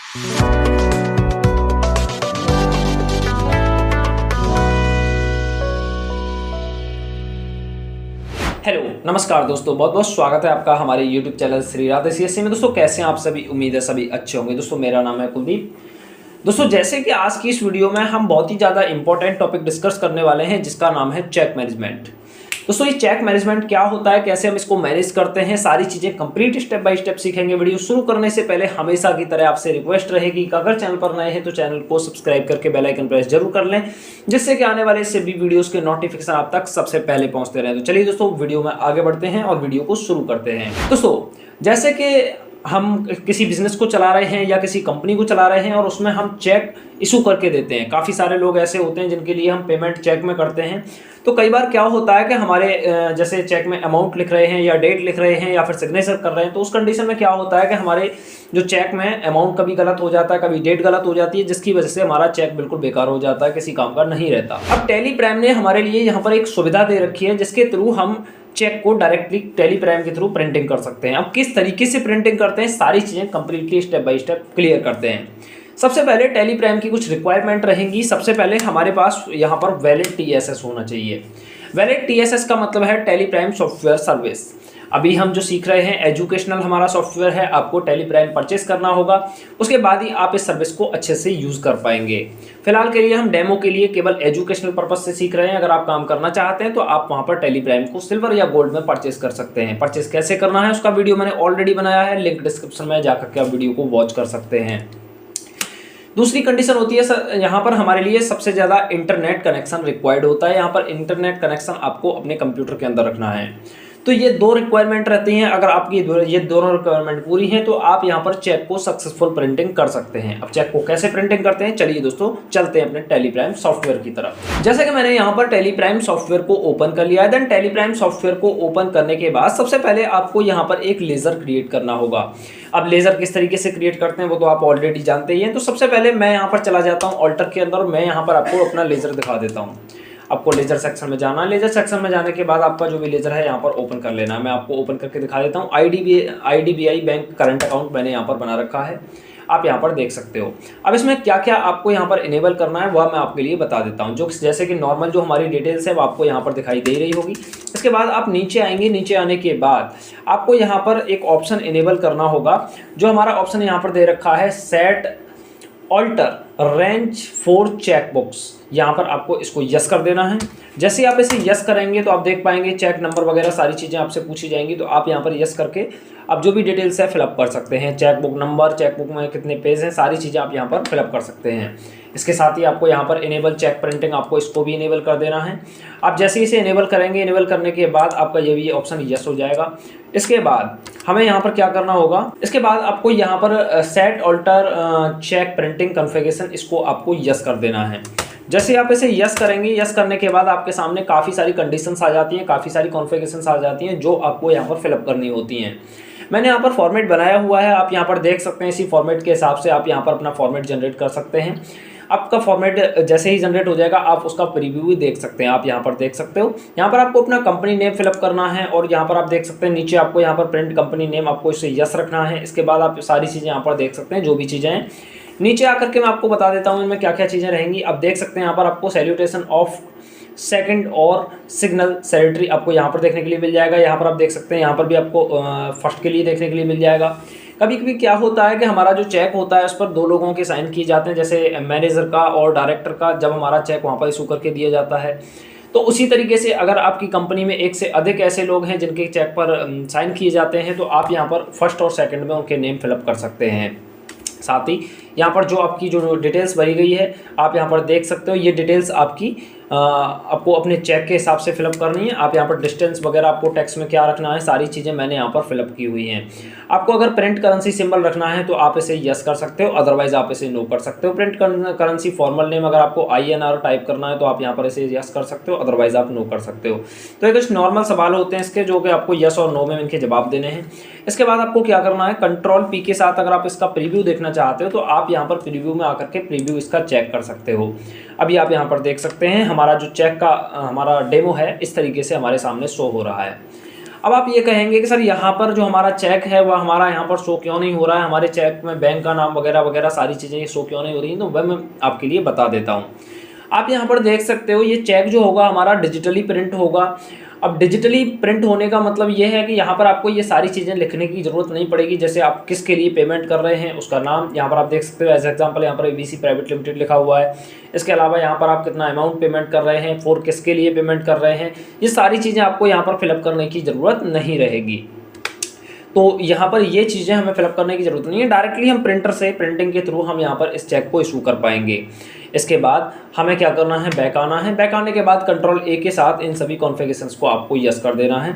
Hello नमस्कार दोस्तों, बहुत बहुत स्वागत है आपका हमारे YouTube channel Shri Radhe CSC में। दोस्तों कैसे हैं आप सभी? उम्मीद है सभी अच्छे होंगे। दोस्तों मेरा नाम है कुलदीप। दोस्तों जैसे कि आज की इस वीडियो में हम बहुत ही ज़्यादा इंपॉर्टेंट टॉपिक डिस्कस करने वाले हैं जिसका नाम है चेक मैनेजमेंट। दोस्तों ये चेक मैनेजमेंट क्या होता है, कैसे हम इसको मैनेज करते हैं, सारी चीज़ें कंप्लीट स्टेप बाय स्टेप सीखेंगे। वीडियो शुरू करने से पहले हमेशा की तरह आपसे रिक्वेस्ट रहेगी कि अगर चैनल पर नए हैं तो चैनल को सब्सक्राइब करके बेल आइकन प्रेस जरूर कर लें, जिससे कि आने वाले सभी वीडियोस के नोटिफिकेशन आप तक सबसे पहले पहुंचते रहें। तो चलिए दोस्तों वीडियो में आगे बढ़ते हैं और वीडियो को शुरू करते हैं। दोस्तों जैसे कि हम किसी बिजनेस को चला रहे हैं या किसी कंपनी को चला रहे हैं और उसमें हम चेक इशू करके देते हैं। काफ़ी सारे लोग ऐसे होते हैं जिनके लिए हम पेमेंट चेक में करते हैं। तो कई बार क्या होता है कि हमारे जैसे चेक में अमाउंट लिख रहे हैं या डेट लिख रहे हैं या फिर सिग्नेचर कर रहे हैं, तो उस कंडीशन में क्या होता है कि हमारे जो चेक में अमाउंट कभी गलत हो जाता है, कभी डेट गलत हो जाती है, जिसकी वजह से हमारा चेक बिल्कुल बेकार हो जाता है, किसी काम का नहीं रहता। अब टेली प्राइम ने हमारे लिए यहाँ पर एक सुविधा दे रखी है जिसके थ्रू हम चेक को डायरेक्टली टेली प्राइम के थ्रू प्रिंटिंग कर सकते हैं। अब किस तरीके से प्रिंटिंग करते हैं, सारी चीज़ें completely step by step clear करते हैं। सबसे पहले टेली प्राइम की कुछ रिक्वायरमेंट रहेंगी। सबसे पहले हमारे पास यहाँ पर वैलिड TSS होना चाहिए। वैलिड TSS का मतलब है टेली प्राइम सॉफ्टवेयर सर्विस। अभी हम जो सीख रहे हैं एजुकेशनल हमारा सॉफ्टवेयर है, आपको टेली प्राइम परचेस करना होगा, उसके बाद ही आप इस सर्विस को अच्छे से यूज़ कर पाएंगे। फिलहाल के लिए हम डेमो के लिए केवल एजुकेशनल पर्पज से सीख रहे हैं। अगर आप काम करना चाहते हैं तो आप वहाँ पर टेली प्राइम को सिल्वर या गोल्ड में परचेस कर सकते हैं। परचेस कैसे करना है उसका वीडियो मैंने ऑलरेडी बनाया है, लिंक डिस्क्रिप्शन में जाकर के आप वीडियो को वॉच कर सकते हैं। दूसरी कंडीशन होती है यहाँ पर हमारे लिए सबसे ज़्यादा इंटरनेट कनेक्शन रिक्वायर्ड होता है। यहाँ पर इंटरनेट कनेक्शन आपको अपने कंप्यूटर के अंदर रखना है। तो ये दो रिक्वायरमेंट रहती हैं। अगर आपकी ये दोनों रिक्वायरमेंट पूरी हैं तो आप यहाँ पर चेक को सक्सेसफुल प्रिंटिंग कर सकते हैं। अब चेक को कैसे प्रिंटिंग करते हैं, चलिए दोस्तों चलते हैं अपने टेली प्राइम सॉफ्टवेयर की तरफ। जैसे कि मैंने यहाँ पर टेली प्राइम सॉफ्टवेयर को ओपन कर लिया है। देन टेली प्राइम सॉफ्टवेयर को ओपन करने के बाद सबसे पहले आपको यहाँ पर एक लेजर क्रिएट करना होगा। अब लेजर किस तरीके से क्रिएट करते हैं वो तो आप ऑलरेडी जानते ही हैं। तो सबसे पहले मैं यहाँ पर चला जाता हूँ ऑल्टर के अंदर। मैं यहाँ पर आपको अपना लेजर दिखा देता हूँ। आपको लेजर सेक्शन में जाना है। लेजर सेक्शन में जाने के बाद आपका जो भी लेजर है यहाँ पर ओपन कर लेना है। मैं आपको ओपन करके दिखा देता हूँ। IDBI बैंक करंट अकाउंट मैंने यहाँ पर बना रखा है, आप यहाँ पर देख सकते हो। अब इसमें क्या क्या आपको यहाँ पर इनेबल करना है वह मैं आपके लिए बता देता हूँ। जो जैसे कि नॉर्मल जो हमारी डिटेल्स है वो आपको यहाँ पर दिखाई दे रही होगी। इसके बाद आप नीचे आएंगे। नीचे आने के बाद आपको यहाँ पर एक ऑप्शन इनेबल करना होगा। जो हमारा ऑप्शन यहाँ पर दे रखा है set alter range for chequebooks, यहाँ पर आपको इसको यस कर देना है। जैसे आप इसे यस करेंगे तो आप देख पाएंगे चेक नंबर वगैरह सारी चीज़ें आपसे पूछी जाएंगी। तो आप यहाँ पर यस करके आप जो भी डिटेल्स है फिलअप कर सकते हैं। चेकबुक नंबर, चेकबुक में कितने पेज हैं, सारी चीज़ें आप यहाँ पर फिलअप कर सकते हैं। इसके साथ ही आपको यहाँ पर इनेबल चेक प्रिंटिंग, आपको इसको भी इनेबल कर देना है। आप जैसे इसे इनेबल करेंगे, इनेबल करने के बाद आपका ये भी ऑप्शन यस हो जाएगा। इसके बाद हमें यहाँ पर क्या करना होगा, इसके बाद आपको यहाँ पर set alter cheque printing configuration, इसको आपको यस कर देना है। जैसे आप इसे यस करेंगे, यस करने के बाद आपके सामने काफ़ी सारी कंडीशंस आ जाती हैं, काफ़ी सारी कॉन्फ़िगरेशंस आ जाती हैं जो आपको यहाँ पर फिलअप करनी होती हैं। मैंने यहाँ पर फॉर्मेट बनाया हुआ है, आप यहाँ पर देख सकते हैं। इसी फॉर्मेट के हिसाब से आप यहाँ पर अपना फॉर्मेट जनरेट कर सकते हैं। आपका फॉर्मेट जैसे ही जनरेट हो जाएगा आप उसका प्रीव्यू भी देख सकते हैं। आप यहाँ पर देख सकते हो। यहाँ पर आपको अपना कंपनी नेम फिलअप करना है और यहाँ पर आप देख सकते हैं नीचे आपको यहाँ पर प्रिंट कंपनी नेम, आपको इसे यस रखना है। इसके बाद आप सारी चीज़ें यहाँ पर देख सकते हैं, जो भी चीज़ें हैं। नीचे आकर के मैं आपको बता देता हूँ इनमें क्या क्या चीज़ें रहेंगी। आप देख सकते हैं यहाँ पर आपको सैल्यूटेशन ऑफ सेकंड और सिग्नल सैनिटरी आपको यहाँ पर देखने के लिए मिल जाएगा। यहाँ पर आप देख सकते हैं, यहाँ पर भी आपको फर्स्ट के लिए देखने के लिए मिल जाएगा। कभी कभी क्या होता है कि हमारा जो चेक होता है उस पर दो लोगों के साइन किए जाते हैं, जैसे मैनेजर का और डायरेक्टर का, जब हमारा चेक वहाँ पर इशू करके दिया जाता है। तो उसी तरीके से अगर आपकी कंपनी में एक से अधिक ऐसे लोग हैं जिनके चेक पर साइन किए जाते हैं तो आप यहाँ पर फर्स्ट और सेकंड में उनके नेम फिलअप कर सकते हैं। साथ ही यहाँ पर जो आपकी जो डिटेल्स भरी गई है आप यहाँ पर देख सकते हो। ये डिटेल्स आपकी आपको अपने चेक के हिसाब से फिलअप करनी है। आप यहाँ पर डिस्टेंस वगैरह आपको टेक्स्ट में क्या रखना है, सारी चीज़ें मैंने यहाँ पर फिलअप की हुई हैं। आपको अगर प्रिंट करेंसी सिंबल रखना है तो आप इसे यस कर सकते हो, अदरवाइज आप इसे नो कर सकते हो। प्रिंट करेंसी फॉर्मल नेम अगर आपको INR टाइप करना है तो आप यहाँ पर इसे यस कर सकते हो, अदरवाइज आप नो कर सकते हो। तो ये कुछ नॉर्मल सवाल होते हैं इसके, जो कि आपको यस और नो में इनके जवाब देने हैं। इसके बाद आपको क्या करना है, Ctrl+P के साथ अगर आप इसका प्रीव्यू देखना चाहते हो तो आप यहाँ पर प्रीव्यू में आकर के प्रीव्यू इसका चेक कर सकते हो। अभी आप यहाँ पर देख सकते हैं हमारा जो चेक का हमारा डेमो है इस तरीके से हमारे सामने शो हो रहा है। अब आप ये कहेंगे कि सर यहाँ पर जो हमारा चेक है वह हमारा यहाँ पर शो क्यों नहीं हो रहा है, हमारे चेक में बैंक का नाम वगैरह वगैरह सारी चीज़ें शो क्यों नहीं हो रही हैं, तो वह मैं आपके लिए बता देता हूँ। आप यहाँ पर देख सकते हो, ये चेक जो होगा हमारा डिजिटली प्रिंट होगा। अब डिजिटली प्रिंट होने का मतलब ये है कि यहाँ पर आपको ये सारी चीज़ें लिखने की ज़रूरत नहीं पड़ेगी। जैसे आप किसके लिए पेमेंट कर रहे हैं उसका नाम यहाँ पर आप देख सकते हो, एज एग्जांपल यहाँ पर एबीसी प्राइवेट लिमिटेड लिखा हुआ है। इसके अलावा यहाँ पर आप कितना अमाउंट पेमेंट कर रहे हैं, फॉर किसके लिए पेमेंट कर रहे हैं, ये सारी चीज़ें आपको यहाँ पर फिलअप करने की ज़रूरत नहीं रहेगी। तो यहाँ पर ये चीज़ें हमें फिलअप करने की ज़रूरत नहीं है, डायरेक्टली हम प्रिंटर से प्रिंटिंग के थ्रू हम यहाँ पर इस चेक को इशू कर पाएंगे। इसके बाद हमें क्या करना है, बैक आना है। बैक आने के बाद कंट्रोल ए के साथ इन सभी कॉन्फ़िगरेशंस को आपको यस कर देना है।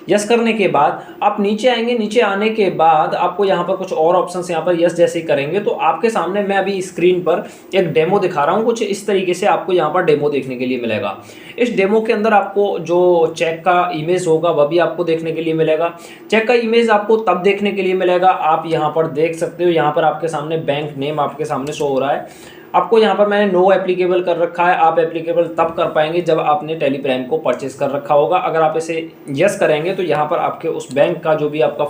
यस करने के बाद आप नीचे आएंगे। नीचे आने के बाद आपको यहाँ पर कुछ और ऑप्शंस यहाँ पर यस जैसे ही करेंगे तो आपके सामने मैं अभी स्क्रीन पर एक डेमो दिखा रहा हूँ, कुछ इस तरीके से आपको यहाँ पर डेमो देखने के लिए मिलेगा। इस डेमो के अंदर आपको जो चेक का इमेज होगा वह भी आपको देखने के लिए मिलेगा। चेक का इमेज आपको तब देखने के लिए मिलेगा, आप यहाँ पर देख सकते हो, यहाँ पर आपके सामने बैंक नेम आपके सामने शो हो रहा है। आपको यहाँ पर मैंने नो एप्लीकेबल कर रखा है, आप एप्लीकेबल तब कर पाएंगे जब आपने टेली प्राइम को परचेस कर रखा होगा। अगर आप इसे यस करेंगे तो यहाँ पर आपके उस बैंक का जो भी आपका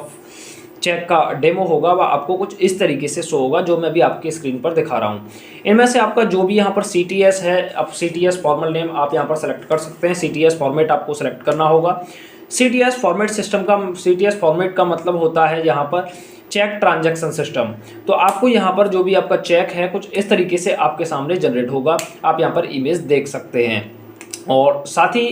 चेक का डेमो होगा वह आपको कुछ इस तरीके से शो होगा, जो मैं भी आपके स्क्रीन पर दिखा रहा हूँ। इनमें से आपका जो भी यहाँ पर CTS है, अब CTS फॉर्मल नेम आप यहाँ पर सेलेक्ट कर सकते हैं। CTS फॉर्मेट आपको सेलेक्ट करना होगा। CTS फॉर्मेट सिस्टम का CTS फॉर्मेट का मतलब होता है यहाँ पर चेक ट्रांजैक्शन सिस्टम। तो आपको यहाँ पर जो भी आपका चेक है कुछ इस तरीके से आपके सामने जनरेट होगा, आप यहाँ पर इमेज देख सकते हैं। और साथ ही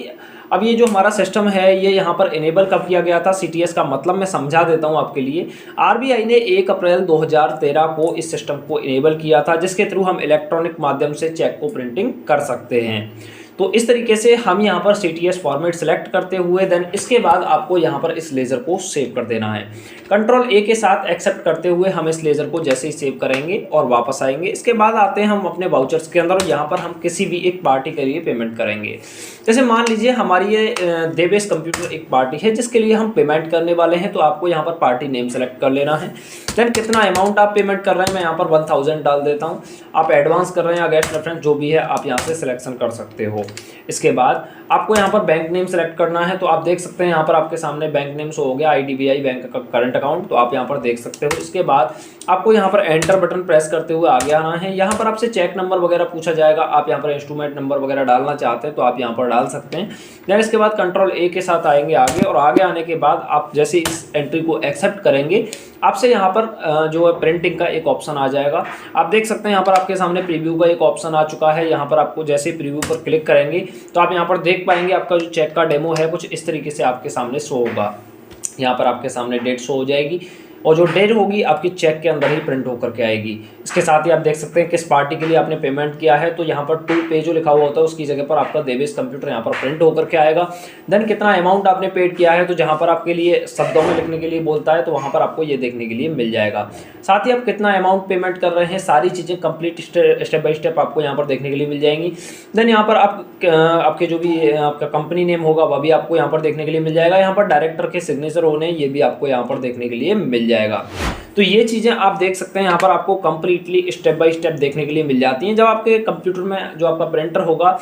अब ये जो हमारा सिस्टम है ये यहाँ पर इनेबल कब किया गया था, CTS का मतलब मैं समझा देता हूँ आपके लिए। RBI ने 1 अप्रैल 2013 को इस सिस्टम को इनेबल किया था, जिसके थ्रू हम इलेक्ट्रॉनिक माध्यम से चेक को प्रिंटिंग कर सकते हैं। तो इस तरीके से हम यहाँ पर CTS फॉर्मेट सेलेक्ट करते हुए देन इसके बाद आपको यहाँ पर इस लेज़र को सेव कर देना है। कंट्रोल ए के साथ एक्सेप्ट करते हुए हम इस लेज़र को जैसे ही सेव करेंगे और वापस आएंगे। इसके बाद आते हैं हम अपने वाउचर्स के अंदर, यहाँ पर हम किसी भी एक पार्टी के लिए पेमेंट करेंगे। जैसे मान लीजिए हमारी ये देवेश कंप्यूटर एक पार्टी है जिसके लिए हम पेमेंट करने वाले हैं, तो आपको यहाँ पर पार्टी नेम सेलेक्ट कर लेना है। देन कितना अमाउंट आप पेमेंट कर रहे हैं, मैं यहाँ पर 1000 डाल देता हूँ। आप एडवांस कर रहे हैं या गेस्ट रेफरेंस जो भी है आप यहाँ से सिलेक्शन कर सकते हो। इसके बाद आपको यहाँ पर बैंक नेम सेलेक्ट करना है, तो आप देख सकते हैं यहाँ पर आपके सामने बैंक नेम शो हो गया, IDBI बैंक का करंट अकाउंट, तो आप यहाँ पर देख सकते हो। इसके बाद आपको यहाँ पर एंटर बटन प्रेस करते हुए आगे आना है। यहाँ पर आपसे चेक नंबर वगैरह पूछा जाएगा, आप यहाँ पर इंस्ट्रूमेंट नंबर वगैरह डालना चाहते हैं तो आप यहाँ पर डाल सकते हैं। देन इसके बाद कंट्रोल ए के साथ आएंगे आगे, और आगे आने के बाद आप जैसे इस एंट्री को एक्सेप्ट करेंगे आपसे यहाँ पर जो है प्रिंटिंग का एक ऑप्शन आ जाएगा। आप देख सकते हैं यहाँ पर आपके सामने प्रीव्यू का एक ऑप्शन आ चुका है। यहाँ पर आपको जैसे प्रीव्यू पर क्लिक करेंगे तो आप यहाँ पर देख पाएंगे आपका जो चेक का डेमो है कुछ इस तरीके से आपके सामने शो होगा। यहाँ पर आपके सामने डेट शो हो जाएगी और जो डेट होगी आपकी चेक के अंदर ही प्रिंट होकर के आएगी। इसके साथ ही आप देख सकते हैं किस पार्टी के लिए आपने पेमेंट किया है, तो यहाँ पर टू पे जो लिखा हुआ होता है उसकी जगह पर आपका देवेश कंप्यूटर यहाँ पर प्रिंट होकर के आएगा। देन कितना अमाउंट आपने पेड किया है, तो जहाँ पर आपके लिए शब्दों में लिखने के लिए बोलता है तो वहाँ पर आपको ये देखने के लिए मिल जाएगा। साथ ही आप कितना अमाउंट पेमेंट कर रहे हैं, सारी चीज़ें कंप्लीट स्टेप बाय स्टेप आपको यहाँ पर देखने के लिए मिल जाएंगी। देन यहाँ पर आपके जो भी आपका कंपनी नेम होगा वह भी आपको यहाँ पर देखने के लिए मिल जाएगा। यहाँ पर डायरेक्टर के सिग्नेचर होने ये भी आपको यहाँ पर देखने के लिए मिल जाएगा। तो ये चीज़ें आप देख सकते हैं यहाँ पर आपको कंप्लीटली स्टेप बाय स्टेप देखने के लिए मिल जाती हैं। जब आपके कंप्यूटर में जो आपका प्रिंटर होगा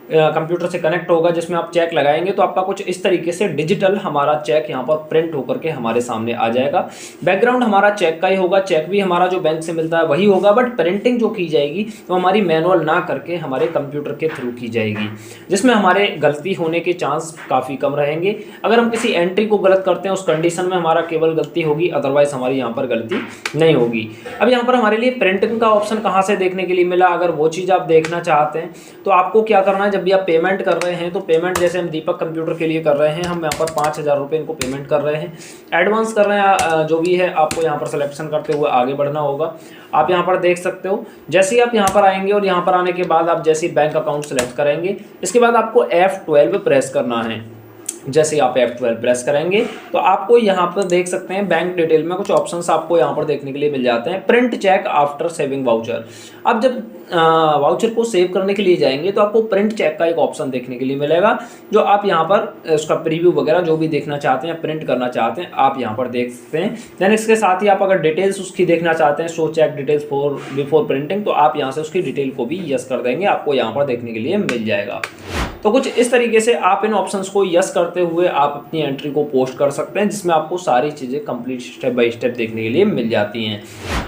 कंप्यूटर से कनेक्ट होगा जिसमें आप चेक लगाएंगे तो आपका कुछ इस तरीके से डिजिटल हमारा चेक यहाँ पर प्रिंट होकर के हमारे सामने आ जाएगा। बैकग्राउंड हमारा चेक का ही होगा, चेक भी हमारा जो बैंक से मिलता है वही होगा, बट प्रिंटिंग जो की जाएगी तो हमारी मैनुअल ना करके हमारे कंप्यूटर के थ्रू की जाएगी, जिसमें हमारे गलती होने के चांस काफ़ी कम रहेंगे। अगर हम किसी एंट्री को गलत करते हैं उस कंडीशन में हमारा केवल गलती होगी, अदरवाइज हमारी यहाँ पर गलती नहीं होगी। अब यहाँ पर हमारे लिए प्रिंटिंग का ऑप्शन कहाँ से देखने के लिए मिला, अगर वो चीज़ आप देखना चाहते हैं तो आपको क्या करना है, जब भी आप पेमेंट कर रहे हैं तो पेमेंट जैसे हम दीपक कंप्यूटर के लिए कर रहे हैं, हम यहाँ पर 5000 रुपये इनको पेमेंट कर रहे हैं, एडवांस कर रहे हैं, जो भी है आपको यहाँ पर सिलेक्शन करते हुए आगे बढ़ना होगा। आप यहाँ पर देख सकते हो, जैसे ही आप यहाँ पर आएंगे और यहाँ पर आने के बाद आप जैसे बैंक अकाउंट सेलेक्ट करेंगे इसके बाद आपको F12 प्रेस करना है। जैसे आप F12 प्रेस करेंगे तो आपको यहाँ पर देख सकते हैं बैंक डिटेल में कुछ ऑप्शंस आपको यहाँ पर देखने के लिए मिल जाते हैं। Print cheque after saving voucher. अब जब वाउचर को सेव करने के लिए जाएंगे तो आपको प्रिंट चेक का एक ऑप्शन देखने के लिए मिलेगा, जो आप यहाँ पर उसका प्रीव्यू वगैरह जो भी देखना चाहते हैं, प्रिंट करना चाहते हैं, आप यहाँ पर देख सकते हैं। देन इसके साथ ही आप अगर डिटेल्स उसकी देखना चाहते हैं, show cheque details before printing, तो आप यहाँ से उसकी डिटेल को भी यस कर देंगे, आपको यहाँ पर देखने के लिए मिल जाएगा। तो कुछ इस तरीके से आप इन ऑप्शंस को यस करते हुए आप अपनी एंट्री को पोस्ट कर सकते हैं, जिसमें आपको सारी चीज़ें कंप्लीट स्टेप बाय स्टेप देखने के लिए मिल जाती हैं।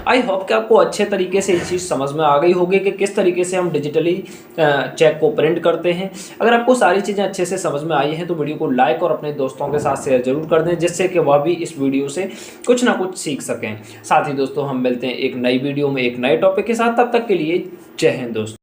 आई होप कि आपको अच्छे तरीके से ये चीज़ समझ में आ गई होगी कि किस तरीके से हम डिजिटली चेक को प्रिंट करते हैं। अगर आपको सारी चीज़ें अच्छे से समझ में आई हैं तो वीडियो को लाइक और अपने दोस्तों के साथ शेयर जरूर कर दें, जिससे कि वह भी इस वीडियो से कुछ ना कुछ सीख सकें। साथ ही दोस्तों हम मिलते हैं एक नई वीडियो में एक नए टॉपिक के साथ, तब तक के लिए जय हिंद दोस्तों।